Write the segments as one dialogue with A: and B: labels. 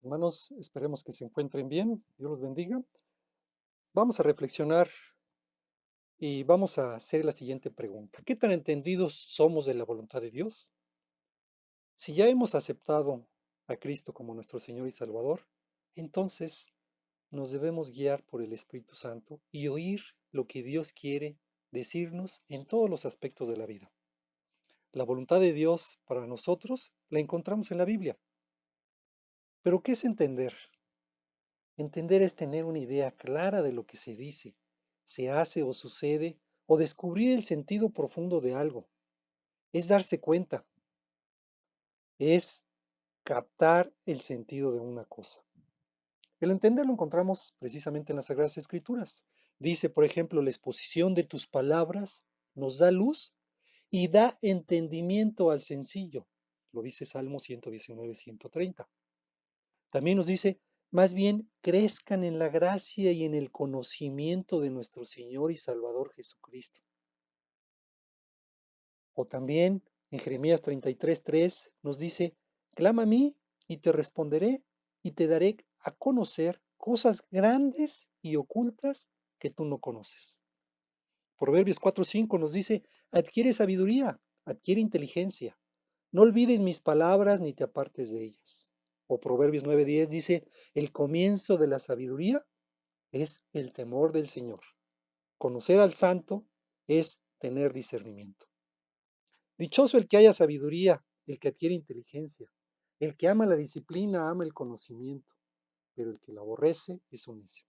A: Hermanos, esperemos que se encuentren bien. Dios los bendiga. Vamos a reflexionar y vamos a hacer la siguiente pregunta. ¿Qué tan entendidos somos de la voluntad de Dios? Si ya hemos aceptado a Cristo como nuestro Señor y Salvador, entonces nos debemos guiar por el Espíritu Santo y oír lo que Dios quiere decirnos en todos los aspectos de la vida. La voluntad de Dios para nosotros la encontramos en la Biblia. Pero ¿qué es entender? Entender es tener una idea clara de lo que se dice, se hace o sucede, o descubrir el sentido profundo de algo. Es darse cuenta, es captar el sentido de una cosa. El entender lo encontramos precisamente en las Sagradas Escrituras. Dice, por ejemplo, la exposición de tus palabras nos da luz y da entendimiento al sencillo. Lo dice Salmo 119, 130. También nos dice, más bien crezcan en la gracia y en el conocimiento de nuestro Señor y Salvador Jesucristo. O también en Jeremías 33:3 nos dice, clama a mí y te responderé y te daré a conocer cosas grandes y ocultas que tú no conoces. Proverbios 4:5 nos dice, adquiere sabiduría, adquiere inteligencia. No olvides mis palabras ni te apartes de ellas. O Proverbios 9:10 dice, el comienzo de la sabiduría es el temor del Señor. Conocer al santo es tener discernimiento. Dichoso el que haya sabiduría, el que adquiere inteligencia. El que ama la disciplina ama el conocimiento, pero el que la aborrece es un necio.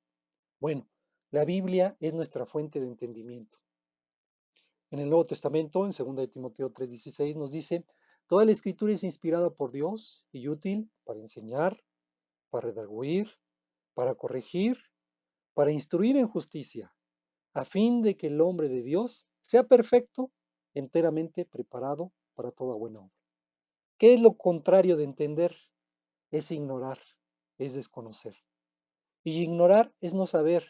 A: Bueno, la Biblia es nuestra fuente de entendimiento. En el Nuevo Testamento, en 2 de Timoteo 3:16, nos dice, toda la escritura es inspirada por Dios y útil para enseñar, para redarguir, para corregir, para instruir en justicia, a fin de que el hombre de Dios sea perfecto, enteramente preparado para toda buena obra. ¿Qué es lo contrario de entender? Es ignorar, es desconocer. Y ignorar es no saber,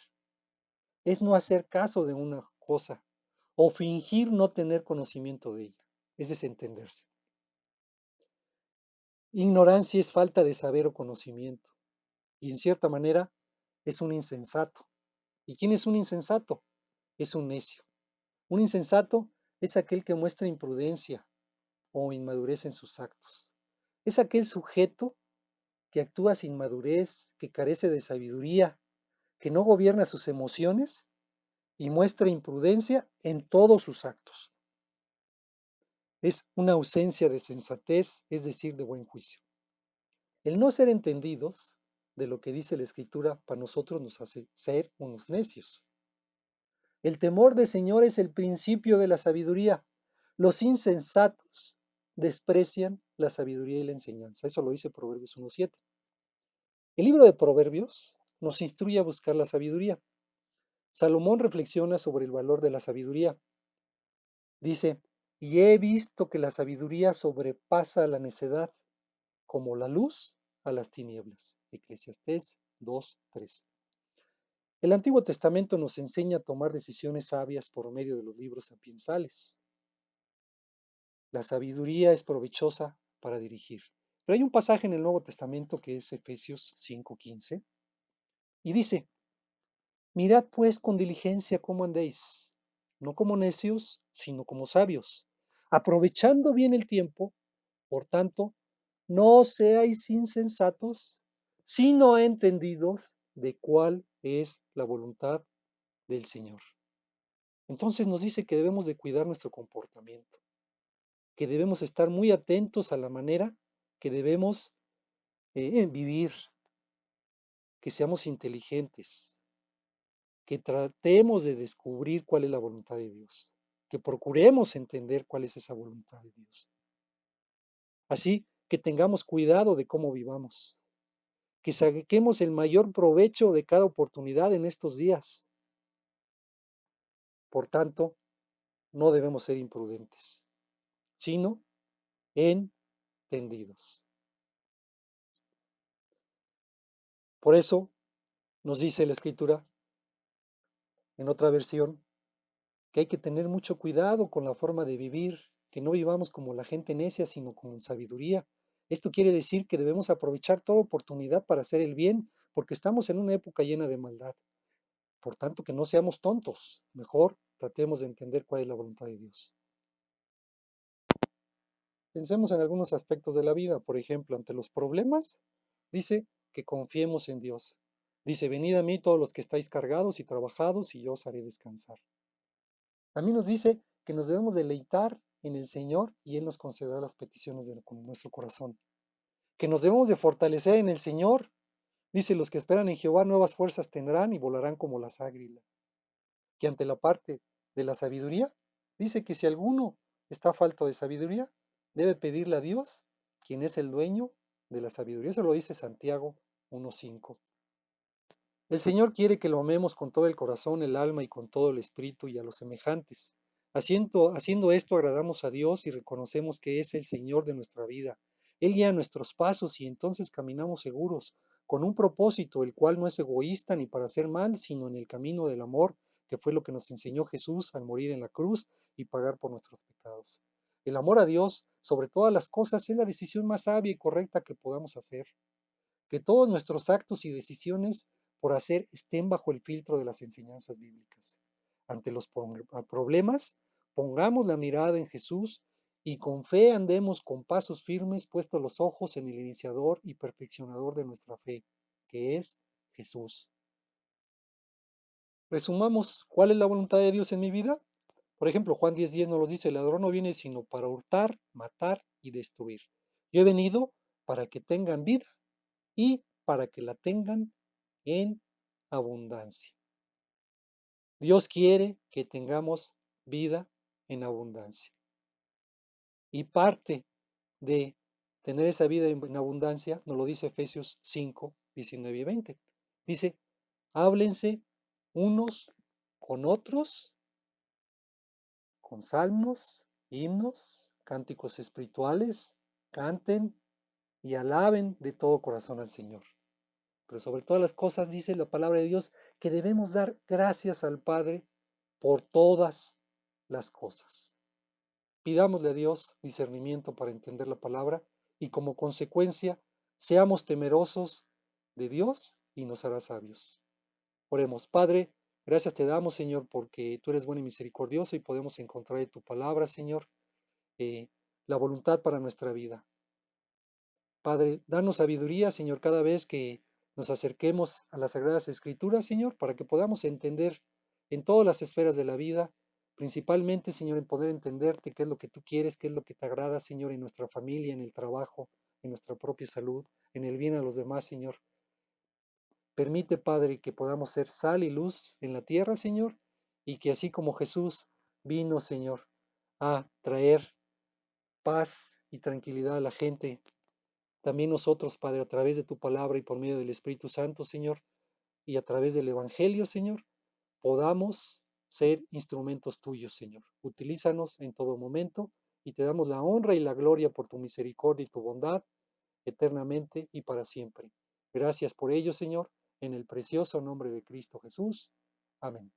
A: es no hacer caso de una cosa o fingir no tener conocimiento de ella, es desentenderse. Ignorancia es falta de saber o conocimiento y en cierta manera es un insensato. ¿Y quién es un insensato? Es un necio. Un insensato es aquel que muestra imprudencia o inmadurez en sus actos. Es aquel sujeto que actúa sin madurez, que carece de sabiduría, que no gobierna sus emociones y muestra imprudencia en todos sus actos. Es una ausencia de sensatez, es decir, de buen juicio. El no ser entendidos de lo que dice la Escritura para nosotros nos hace ser unos necios. El temor del Señor es el principio de la sabiduría. Los insensatos desprecian la sabiduría y la enseñanza. Eso lo dice Proverbios 1:7. El libro de Proverbios nos instruye a buscar la sabiduría. Salomón reflexiona sobre el valor de la sabiduría. Dice, y he visto que la sabiduría sobrepasa a la necedad, como la luz a las tinieblas. Eclesiastés 2:13. El Antiguo Testamento nos enseña a tomar decisiones sabias por medio de los libros sapiensales. La sabiduría es provechosa para dirigir. Pero hay un pasaje en el Nuevo Testamento que es Efesios 5:15 y dice, mirad pues con diligencia cómo andéis, no como necios, sino como sabios, aprovechando bien el tiempo, por tanto, no seáis insensatos, sino entendidos de cuál es la voluntad del Señor. Entonces nos dice que debemos de cuidar nuestro comportamiento, que debemos estar muy atentos a la manera que debemos vivir, que seamos inteligentes, que tratemos de descubrir cuál es la voluntad de Dios, que procuremos entender cuál es esa voluntad de Dios. Así que tengamos cuidado de cómo vivamos, que saquemos el mayor provecho de cada oportunidad en estos días. Por tanto, no debemos ser imprudentes, sino entendidos. Por eso nos dice la Escritura en otra versión que hay que tener mucho cuidado con la forma de vivir, que no vivamos como la gente necia, sino con sabiduría, Esto quiere decir que debemos aprovechar toda oportunidad para hacer el bien, porque estamos en una época llena de maldad. Por tanto, que no seamos tontos, mejor tratemos de entender cuál es la voluntad de Dios. Pensemos en algunos aspectos de la vida, por ejemplo, ante los problemas, dice que confiemos en Dios. Dice, venid a mí todos los que estáis cargados y trabajados, y yo os haré descansar. También nos dice que nos debemos deleitar en el Señor y Él nos concederá las peticiones de nuestro corazón. Que nos debemos de fortalecer en el Señor. Dice, los que esperan en Jehová nuevas fuerzas tendrán y volarán como las águilas. Que ante la parte de la sabiduría, dice que si alguno está falto de sabiduría, debe pedirle a Dios, quien es el dueño de la sabiduría. Eso lo dice Santiago 1:5. El Señor quiere que lo amemos con todo el corazón, el alma y con todo el espíritu y a los semejantes. Haciendo esto agradamos a Dios y reconocemos que es el Señor de nuestra vida. Él guía nuestros pasos y entonces caminamos seguros, con un propósito, el cual no es egoísta ni para hacer mal, sino en el camino del amor, que fue lo que nos enseñó Jesús al morir en la cruz y pagar por nuestros pecados. El amor a Dios, sobre todas las cosas, es la decisión más sabia y correcta que podamos hacer. Que todos nuestros actos y decisiones por hacer estén bajo el filtro de las enseñanzas bíblicas. Ante los problemas, pongamos la mirada en Jesús y con fe andemos con pasos firmes puestos los ojos en el iniciador y perfeccionador de nuestra fe, que es Jesús. Resumamos, ¿cuál es la voluntad de Dios en mi vida? Por ejemplo, Juan 10:10 nos lo dice, el ladrón no viene sino para hurtar, matar y destruir. Yo he venido para que tengan vida y para que la tengan en abundancia. Dios quiere que tengamos vida en abundancia. Y parte de tener esa vida en abundancia nos lo dice Efesios 5:19 y 20. Dice, háblense unos con otros, con salmos, himnos, cánticos espirituales, canten y alaben de todo corazón al Señor. Pero sobre todas las cosas dice la palabra de Dios que debemos dar gracias al Padre por todas las cosas. Pidámosle a Dios discernimiento para entender la palabra y como consecuencia seamos temerosos de Dios y nos hará sabios. Oremos, Padre, gracias te damos, Señor, porque tú eres bueno y misericordioso y podemos encontrar en tu palabra, Señor, la voluntad para nuestra vida. Padre, danos sabiduría, Señor, cada vez que nos acerquemos a las Sagradas Escrituras, Señor, para que podamos entender en todas las esferas de la vida, principalmente, Señor, en poder entenderte qué es lo que tú quieres, qué es lo que te agrada, Señor, en nuestra familia, en el trabajo, en nuestra propia salud, en el bien a los demás, Señor. Permite, Padre, que podamos ser sal y luz en la tierra, Señor, y que así como Jesús vino, Señor, a traer paz y tranquilidad a la gente, también nosotros, Padre, a través de tu palabra y por medio del Espíritu Santo, Señor, y a través del Evangelio, Señor, podamos ser instrumentos tuyos, Señor. Utilízanos en todo momento y te damos la honra y la gloria por tu misericordia y tu bondad eternamente y para siempre. Gracias por ello, Señor, en el precioso nombre de Cristo Jesús. Amén.